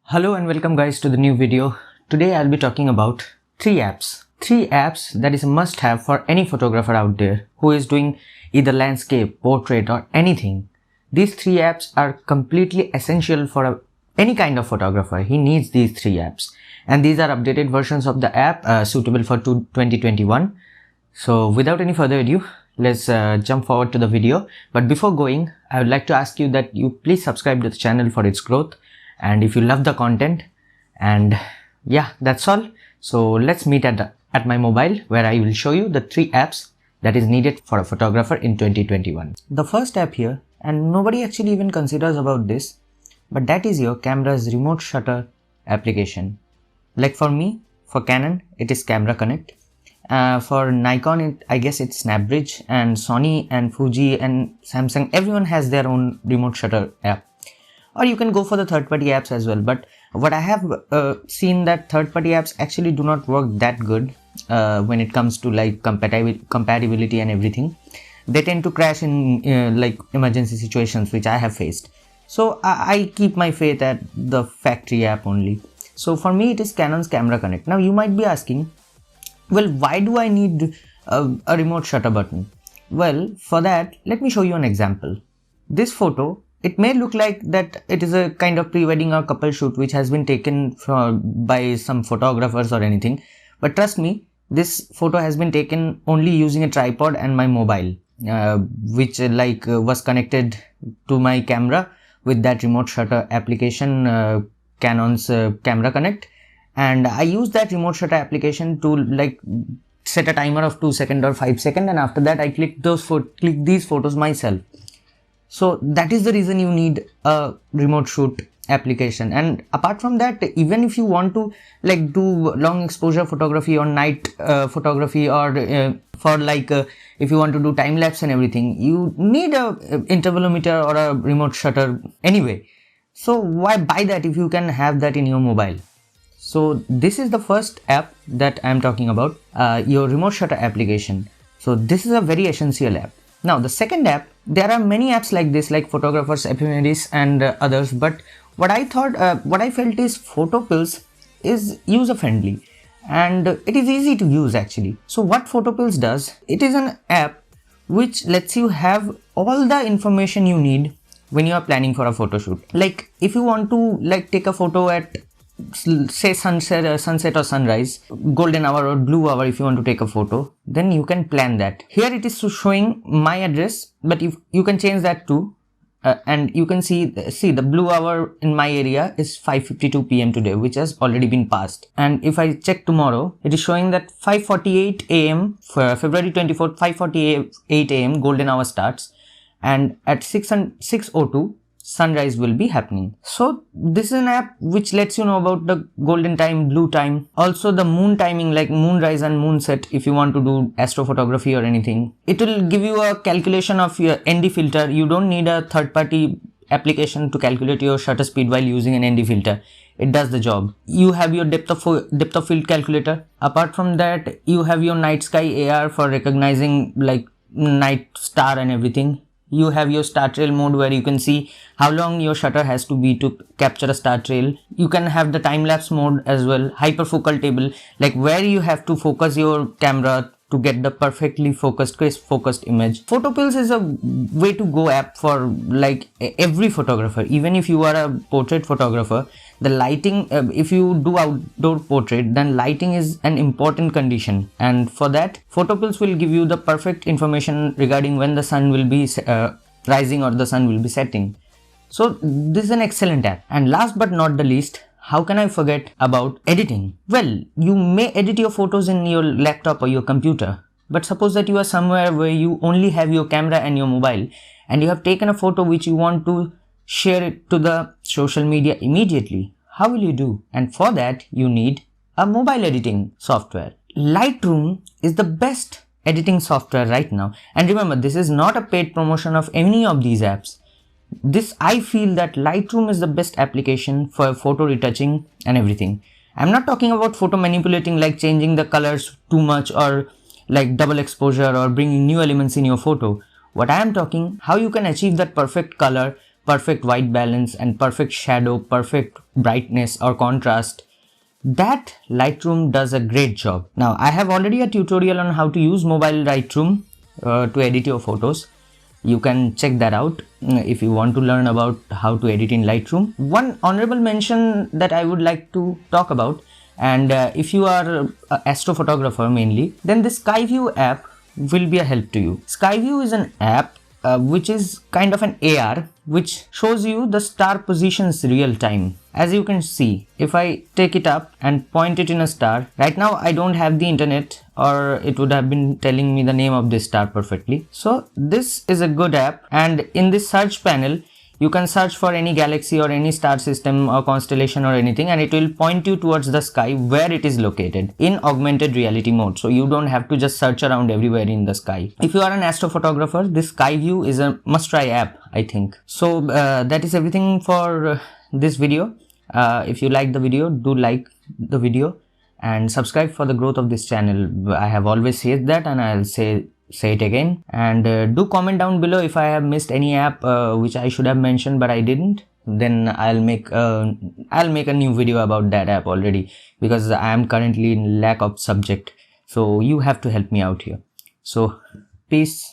Hello and welcome guys to the new video. Today I'll be talking about three apps. Three apps that is a must have for any photographer out there who is doing either landscape, portrait or anything. These three apps are completely essential for any kind of photographer. He needs these three apps. And these are updated versions of the app suitable for 2021. So without any further ado, let's jump forward to the video. But before going, I would like to ask you that you please subscribe to the channel for its growth. And if you love the content, and yeah, that's all. So let's meet at my mobile where I will show you the three apps that is needed for a photographer in 2021. The first app here, and nobody actually even considers about this, but that is your camera's remote shutter application. Like for me, for Canon, it is Camera Connect. For Nikon, I guess it's SnapBridge, and Sony and Fuji and Samsung, everyone has their own remote shutter app. Or you can go for the third-party apps as well. But what I have seen that third-party apps actually do not work that good when it comes to like compatibility and everything. They tend to crash in like emergency situations, which I have faced. So I keep my faith at the factory app only. So for me, it is Canon's Camera Connect. Now you might be asking, well, why do I need a remote shutter button? Well, for that, let me show you an example. This photo, it may look like that it is a kind of pre-wedding or couple shoot which has been taken by some photographers or anything. But trust me, this photo has been taken only using a tripod and my mobile, which was connected to my camera with that remote shutter application, Canon's Camera Connect. And I use that remote shutter application to set a timer of 2 seconds or 5 seconds, and after that I click these photos myself. So that is the reason you need a remote shoot application. And apart from that, even if you want to do long exposure photography or night photography, or if you want to do time lapse and everything, you need a intervalometer or a remote shutter anyway. So why buy that if you can have that in your mobile? So this is the first app that I am talking about, your remote shutter application. So this is a very essential app. Now the second app, there are many apps like this, like Photographers Ephemeris and others, but what I felt is PhotoPills is user friendly and it is easy to use actually. So what PhotoPills does, it is an app which lets you have all the information you need when you are planning for a photo shoot. Like if you want to take a photo at say sunset or sunrise, golden hour or blue hour, if you want to take a photo, then you can plan that. Here it is showing my address, but if you can change that too, and you can see the blue hour in my area is 5:52 p.m. today, which has already been passed. And if I check tomorrow, it is showing that 5:48 a.m. for February 24th, 5:48 a.m. golden hour starts, and at 6:02 sunrise will be happening. So this is an app which lets you know about the golden time, blue time, also the moon timing, like moonrise and moonset if you want to do astrophotography or anything. It will give you a calculation of your ND filter. You don't need a third-party application to calculate your shutter speed while using an ND filter. It does the job. You have your depth of field calculator. Apart from that, you have your night sky AR for recognizing night star and everything. You have your star trail mode where you can see how long your shutter has to be to capture a star trail. You can have the time lapse mode as well, hyperfocal table, like where you have to focus your camera to get the perfectly focused, crisp focused image. PhotoPills is a way to go app for every photographer. Even if you are a portrait photographer, the lighting, if you do outdoor portrait, then lighting is an important condition. And for that, PhotoPills will give you the perfect information regarding when the sun will be rising or the sun will be setting. So this is an excellent app. And last but not the least, how can I forget about editing? Well, you may edit your photos in your laptop or your computer, but suppose that you are somewhere where you only have your camera and your mobile, and you have taken a photo which you want to share it to the social media immediately. How will you do? And for that, you need a mobile editing software. Lightroom is the best editing software right now. And remember, this is not a paid promotion of any of these apps. I feel that Lightroom is the best application for photo retouching and everything. I'm not talking about photo manipulating, like changing the colors too much or like double exposure or bringing new elements in your photo. What I am talking, how you can achieve that perfect color, perfect white balance and perfect shadow, perfect brightness or contrast, that Lightroom does a great job. Now, I have already a tutorial on how to use mobile Lightroom to edit your photos. You can check that out if you want to learn about how to edit in Lightroom. One honorable mention that I would like to talk about, and if you are an astrophotographer mainly, then the Skyview app will be a help to you. Skyview is an app which is kind of an AR, which shows you the star positions real time. As you can see, if I take it up and point it in a star, right now I don't have the internet, or it would have been telling me the name of this star perfectly. So this is a good app, and in this search panel, you can search for any galaxy or any star system or constellation or anything, and it will point you towards the sky where it is located in augmented reality mode. So you don't have to just search around everywhere in the sky. If you are an astrophotographer, this Skyview is a must-try app, I think. So that is everything for this video. If you like the video, do like the video and subscribe for the growth of this channel. I have always said that, and I'll say it again. And do comment down below if I have missed any app which I should have mentioned but I didn't. Then I'll make a new video about that app already, because I am currently in lack of subject. So you have to help me out here. So peace.